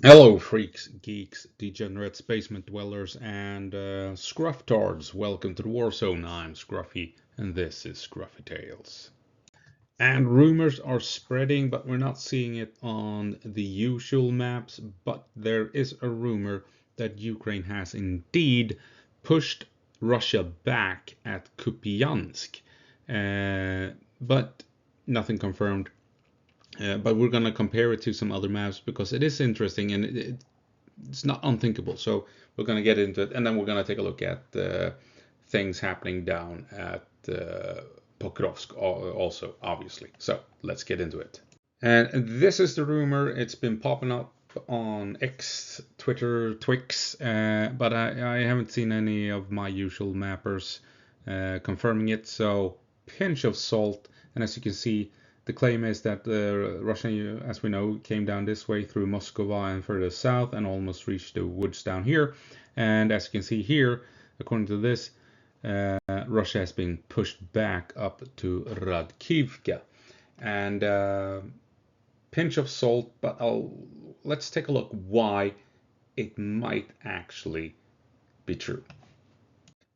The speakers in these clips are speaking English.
Hello, freaks, geeks, degenerates, basement dwellers, and scrufftards. Welcome to the War Zone. I'm Scruffy, and this is Scruffy Tales. And rumors are spreading, but we're not seeing it on the usual maps. But there is a rumor that Ukraine has indeed pushed Russia back at Kupiansk. But nothing confirmed. But we're going to compare it to some other maps because it is interesting and it's not unthinkable. So we're going to get into it, and then we're going to take a look at things happening down at Pokrovsk also, obviously. So let's get into it. And this is the rumor. It's been popping up on X, Twitter, Twix, but I haven't seen any of my usual mappers confirming it. So pinch of salt, and as you can see, the claim is that Russia, as we know, came down this way through Moscow and further south and almost reached the woods down here. And as you can see here, according to this, Russia has been pushed back up to Radkivka. And pinch of salt, but let's take a look why it might actually be true.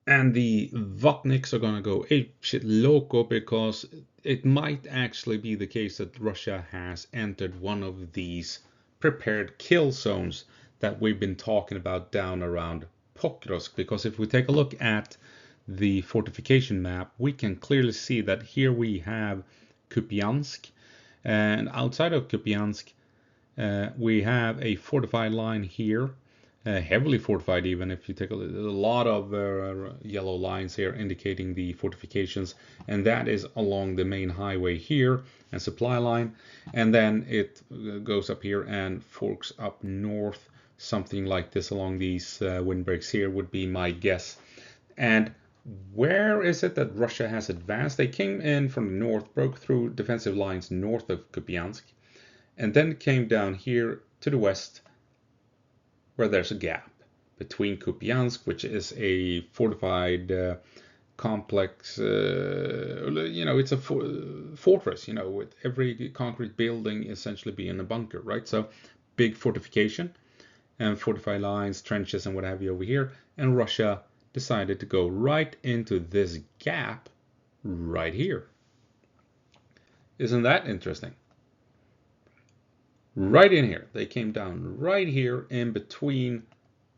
And the Votniks are going to go apeshit loco because it might actually be the case that Russia has entered one of these prepared kill zones that we've been talking about down around Pokrovsk. Because if we take a look at the fortification map, we can clearly see that here we have Kupiansk, and outside of Kupiansk we have a fortified line here. Heavily fortified, even if you take a lot of yellow lines here indicating the fortifications, and that is along the main highway here and supply line, and then it goes up here and forks up north, something like this along these windbreaks here would be my guess. And where is it that Russia has advanced? They came in from the north, broke through defensive lines north of Kupiansk, and then came down here to the west, where there's a gap between Kupiansk, which is a fortified complex, it's a fortress, with every concrete building essentially being a bunker, right? So big fortification and fortified lines, trenches, and what have you over here. And Russia decided to go right into this gap right here. Isn't that interesting? Right in here. They came down right here in between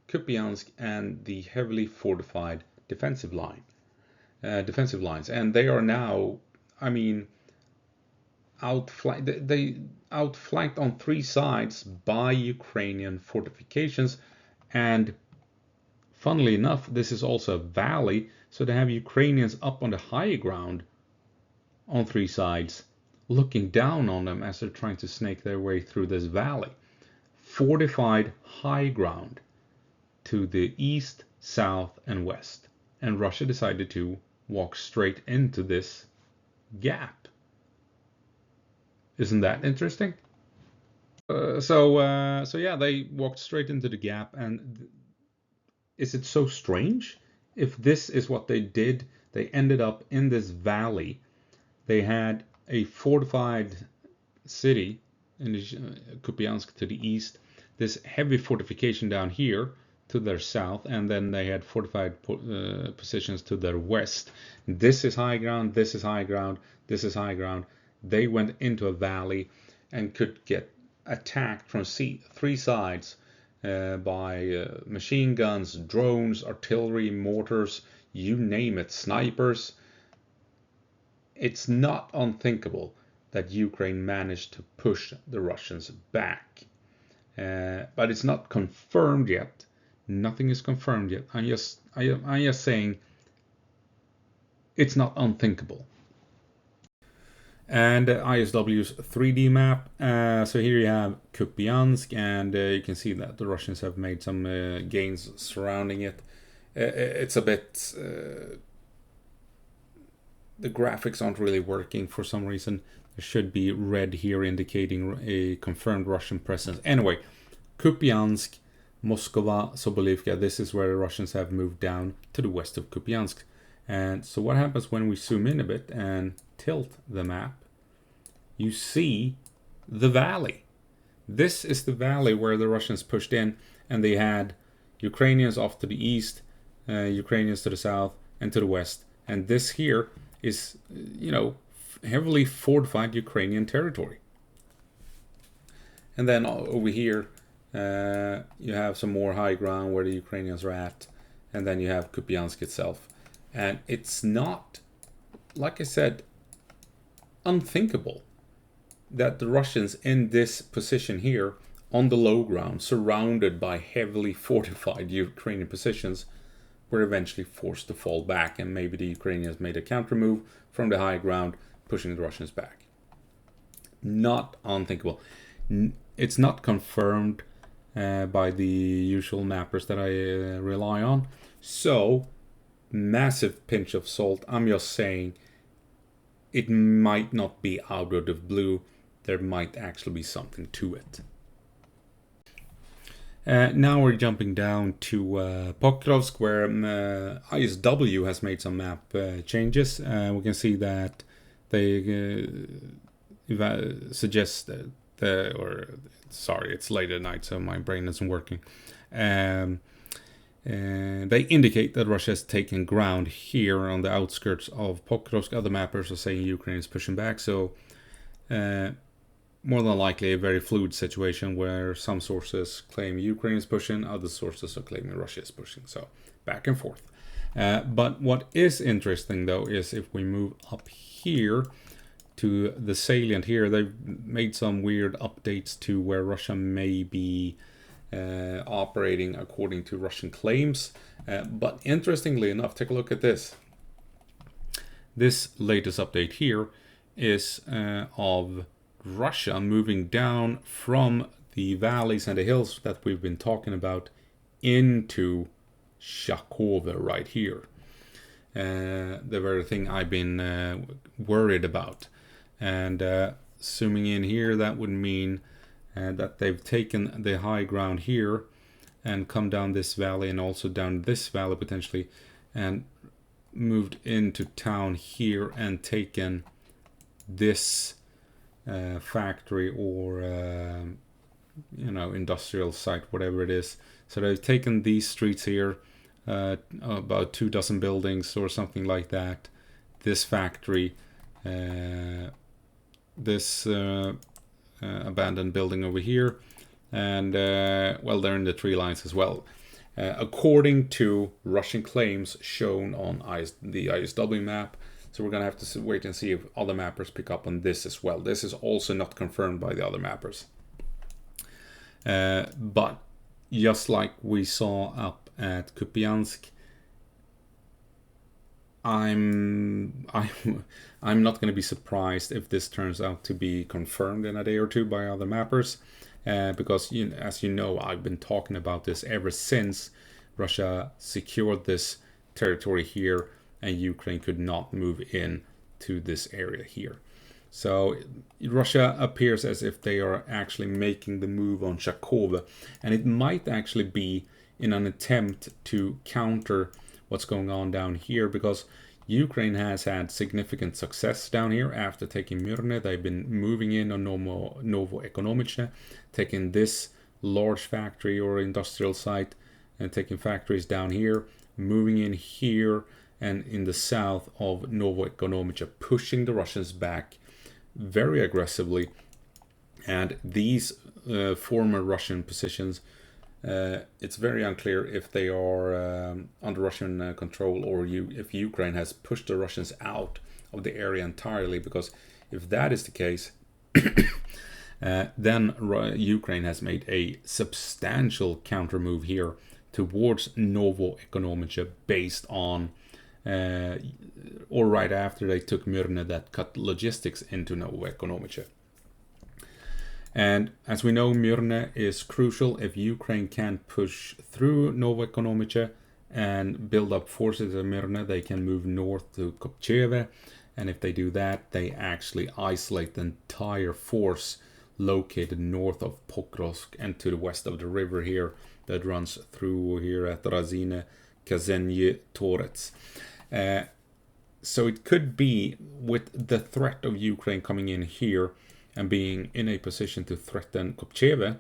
Kupiansk and the heavily fortified defensive lines. And they are now, outflanked. They outflanked on three sides by Ukrainian fortifications. And funnily enough, this is also a valley, so they have Ukrainians up on the high ground on three sides, looking down on them as they're trying to snake their way through this valley. Fortified high ground to the east, south, and west. And Russia decided to walk straight into this gap. Isn't that interesting? So yeah, they walked straight into the gap. And is it so strange? If this is what they did, they ended up in this valley. They had a fortified city in Kupiansk to the east, this heavy fortification down here to their south, and then they had fortified positions to their west. This is high ground, this is high ground, this is high ground. They went into a valley and could get attacked from three sides by machine guns, drones, artillery, mortars, you name it, snipers. It's not unthinkable that Ukraine managed to push the Russians back. But it's not confirmed yet. Nothing is confirmed yet. I'm just saying it's not unthinkable. And ISW's 3D map. So here you have Kupiansk, and you can see that the Russians have made some gains surrounding it. It's a bit... the graphics aren't really working for some reason. There should be red here indicating a confirmed Russian presence. Anyway, Kupiansk, Moskva, Sobolivka, this is where the Russians have moved down to the west of Kupiansk. And so what happens when we zoom in a bit and tilt the map? You see the valley. This is the valley where the Russians pushed in, and they had Ukrainians off to the east, Ukrainians to the south, and to the west. And this here is, heavily fortified Ukrainian territory. And then over here, you have some more high ground where the Ukrainians are at, and then you have Kupiansk itself. And it's not, like I said, unthinkable that the Russians in this position here on the low ground, surrounded by heavily fortified Ukrainian positions, were eventually forced to fall back, and maybe the Ukrainians made a counter move from the high ground, pushing the Russians back. Not unthinkable. It's not confirmed by the usual mappers that I rely on. So, massive pinch of salt. I'm just saying it might not be out of the blue. There might actually be something to it. Now we're jumping down to Pokrovsk, where ISW has made some map changes. We can see that they suggest sorry, it's late at night, so my brain isn't working. They indicate that Russia has taken ground here on the outskirts of Pokrovsk. Other mappers are saying Ukraine is pushing back, so more than likely a very fluid situation where some sources claim Ukraine is pushing, other sources are claiming Russia is pushing, so back and forth. But what is interesting though is if we move up here to the salient here, they've made some weird updates to where Russia may be operating according to Russian claims. But interestingly enough, take a look at this. This latest update here is of Russia moving down from the valleys and the hills that we've been talking about into Shakova right here. The very thing I've been worried about. And zooming in here, that would mean that they've taken the high ground here and come down this valley and also down this valley potentially, and moved into town here and taken this factory or industrial site, whatever it is. So they've taken these streets here, about 24 buildings or something like that, this factory, this abandoned building over here, and they're in the tree lines as well, according to Russian claims shown on the ISW map. So we're gonna have to wait and see if other mappers pick up on this as well. This is also not confirmed by the other mappers, but just like we saw up at Kupiansk, I'm not going to be surprised if this turns out to be confirmed in a day or two by other mappers, because as you know, I've been talking about this ever since Russia secured this territory here and Ukraine could not move in to this area here. So Russia appears as if they are actually making the move on Shakova, and it might actually be in an attempt to counter what's going on down here, because Ukraine has had significant success down here after taking Myrne. They've been moving in on Novo Ekonomice, taking this large factory or industrial site and taking factories down here, moving in here and in the south of Novo Ekonomice, pushing the Russians back very aggressively. And these former Russian positions, it's very unclear if they are under Russian control or if Ukraine has pushed the Russians out of the area entirely, because if that is the case, then Ukraine has made a substantial counter move here towards Novo Ekonomice based on or right after they took Myrne, that cut logistics into Novo Ekonomice. And as we know, Myrne is crucial. If Ukraine can push through Novo Ekonomice and build up forces in Myrne, they can move north to Kopcheve. And if they do that, they actually isolate the entire force located north of Pokrovsk and to the west of the river here that runs through here at Razine, Kazenye, Torets. So it could be, with the threat of Ukraine coming in here, and being in a position to threaten Kopcheve,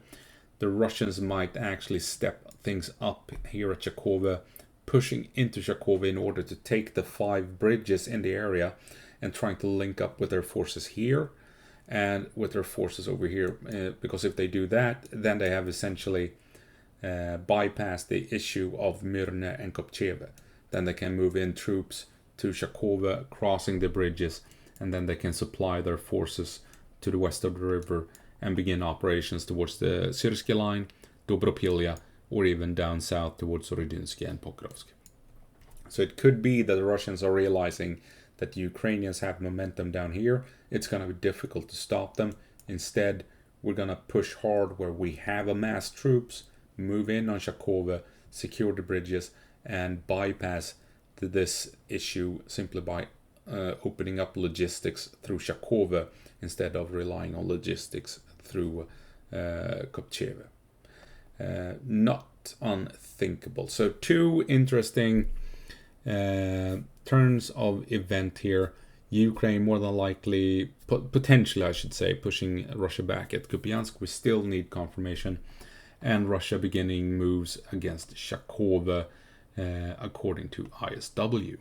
the Russians might actually step things up here at Shakova, pushing into Shakova in order to take the 5 bridges in the area and trying to link up with their forces here and with their forces over here. Because if they do that, then they have essentially bypassed the issue of Myrne and Kopcheve. Then they can move in troops to Shakova, crossing the bridges, and then they can supply their forces to the west of the river and begin operations towards the Syrsky line, Dobropilya, or even down south towards Rudinsky and Pokrovsk. So it could be that the Russians are realizing that the Ukrainians have momentum down here. It's going to be difficult to stop them. Instead, we're going to push hard where we have amassed troops, move in on Shakova, secure the bridges, and bypass this issue simply by opening up logistics through Shakova instead of relying on logistics through Kopcheve. Not unthinkable. So 2 interesting turns of event here. Ukraine more than likely, potentially I should say, pushing Russia back at Kupiansk. We still need confirmation. And Russia beginning moves against Shakova according to ISW.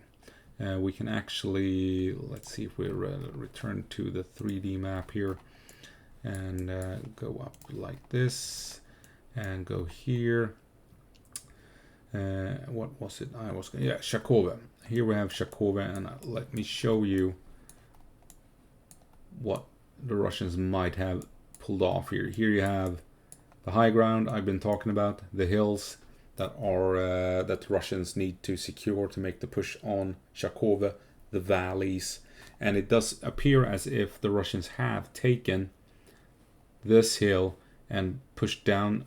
We can actually, let's see if we return to the 3D map here and go up like this and go here. What was it? Shakova. Here we have Shakova, and let me show you what the Russians might have pulled off here. Here you have the high ground I've been talking about, the hills that are that Russians need to secure to make the push on Shakova, the valleys, and it does appear as if the Russians have taken this hill and pushed down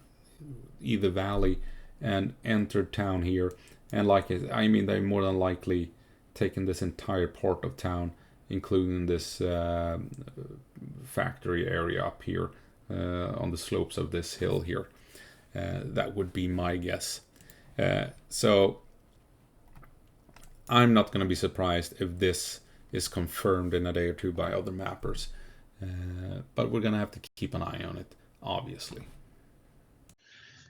either valley and entered town here. And I mean, they more than likely taken this entire part of town, including this factory area up here on the slopes of this hill here. That would be my guess. So I'm not going to be surprised if this is confirmed in a day or two by other mappers. But we're going to have to keep an eye on it, obviously.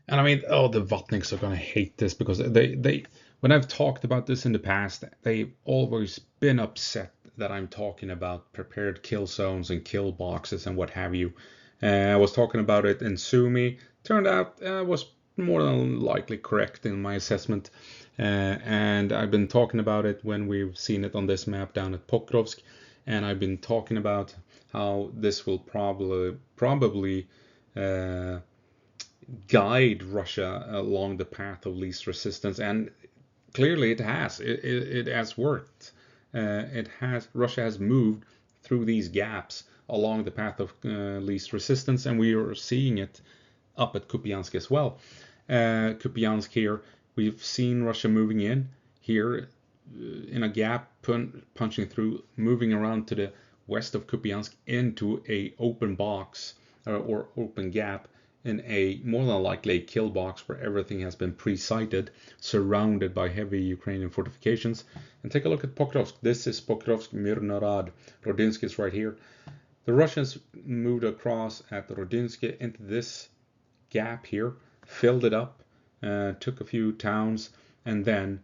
And I mean, the Vatniks are going to hate this because they when I've talked about this in the past, they've always been upset that I'm talking about prepared kill zones and kill boxes and what have you. I was talking about it in Sumy. Turned out I was more than likely correct in my assessment. And I've been talking about it when we've seen it on this map down at Pokrovsk. And I've been talking about how this will probably guide Russia along the path of least resistance. And clearly it has. It has worked. Russia has moved through these gaps along the path of least resistance, and we are seeing it up at Kupiansk as well. Kupiansk here, we've seen Russia moving in here in a gap, punching through, moving around to the west of Kupiansk into a open box or open gap in a more than likely a kill box where everything has been pre-sighted, surrounded by heavy Ukrainian fortifications. And take a look at Pokrovsk. This is Pokrovsk, Mirnorad. Rudinsky is right here. The Russians moved across at Rudinsky into this gap here, filled it up, took a few towns, and then,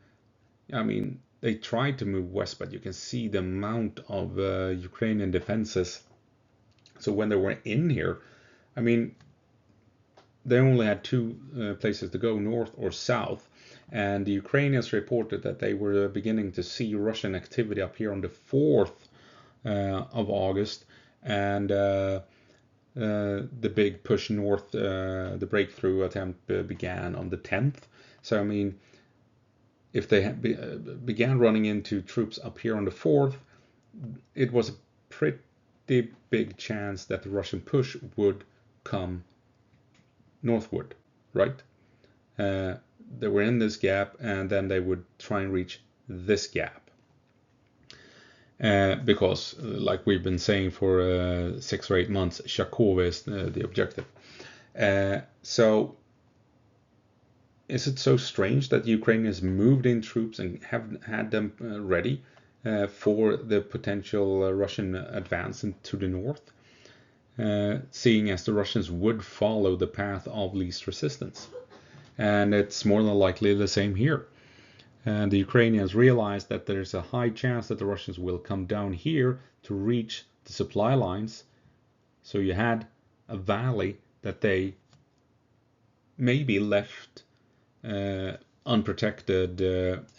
I mean, they tried to move west, but you can see the amount of Ukrainian defenses. So when they were in here, I mean, they only had 2 places to go, north or south, and the Ukrainians reported that they were beginning to see Russian activity up here on the 4th of August, and the big push north, the breakthrough attempt began on the 10th. So I mean, if they began running into troops up here on the 4th, it was a pretty big chance that the Russian push would come northward, right? They were in this gap, and then they would try and reach this gap. Because, like we've been saying for 6 or 8 months, Shakova is the objective. So, is it so strange that the Ukrainians moved in troops and have had them ready for the potential Russian advance into the north? seeing as the Russians would follow the path of least resistance. And it's more than likely the same here. And the Ukrainians realized that there's a high chance that the Russians will come down here to reach the supply lines. So you had a valley that they maybe left unprotected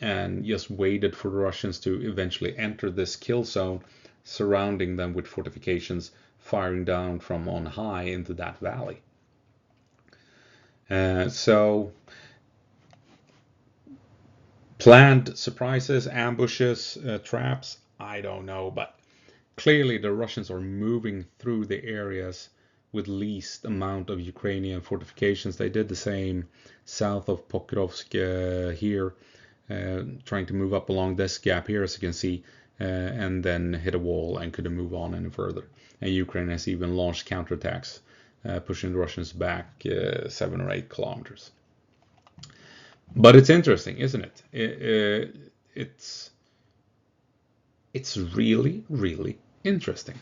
and just waited for the Russians to eventually enter this kill zone, surrounding them with fortifications, firing down from on high into that valley. So planned surprises, ambushes, traps, I don't know, but clearly the Russians are moving through the areas with least amount of Ukrainian fortifications. They did the same south of Pokrovsk here, trying to move up along this gap here, as you can see, and then hit a wall and couldn't move on any further. And Ukraine has even launched counterattacks, pushing the Russians back 7 or 8 kilometers. But it's interesting, isn't it? It's really, really interesting.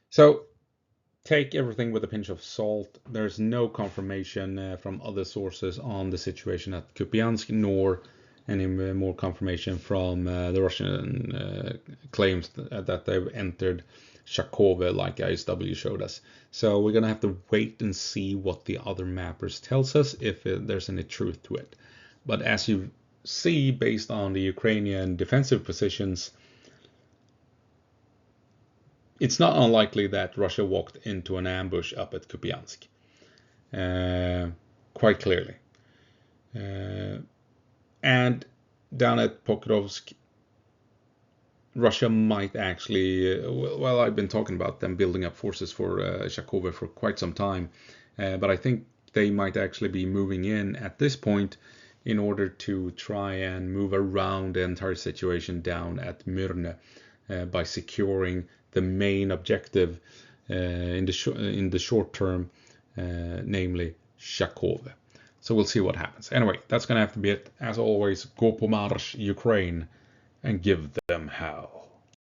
So take everything with a pinch of salt. There's no confirmation from other sources on the situation at Kupiansk, nor any more confirmation from the Russian claims that they've entered Shakove, like ISW showed us. So we're going to have to wait and see what the other mappers tells us, if there's any truth to it. But as you see, based on the Ukrainian defensive positions, it's not unlikely that Russia walked into an ambush up at Kupiansk, quite clearly. And down at Pokrovsk, Russia might actually, well, I've been talking about them building up forces for Shakove for quite some time, but I think they might actually be moving in at this point in order to try and move around the entire situation down at Myrne by securing the main objective in the short term, namely Shakove. So we'll see what happens. Anyway, that's going to have to be it. As always, go po marsh, Ukraine, and give them hell.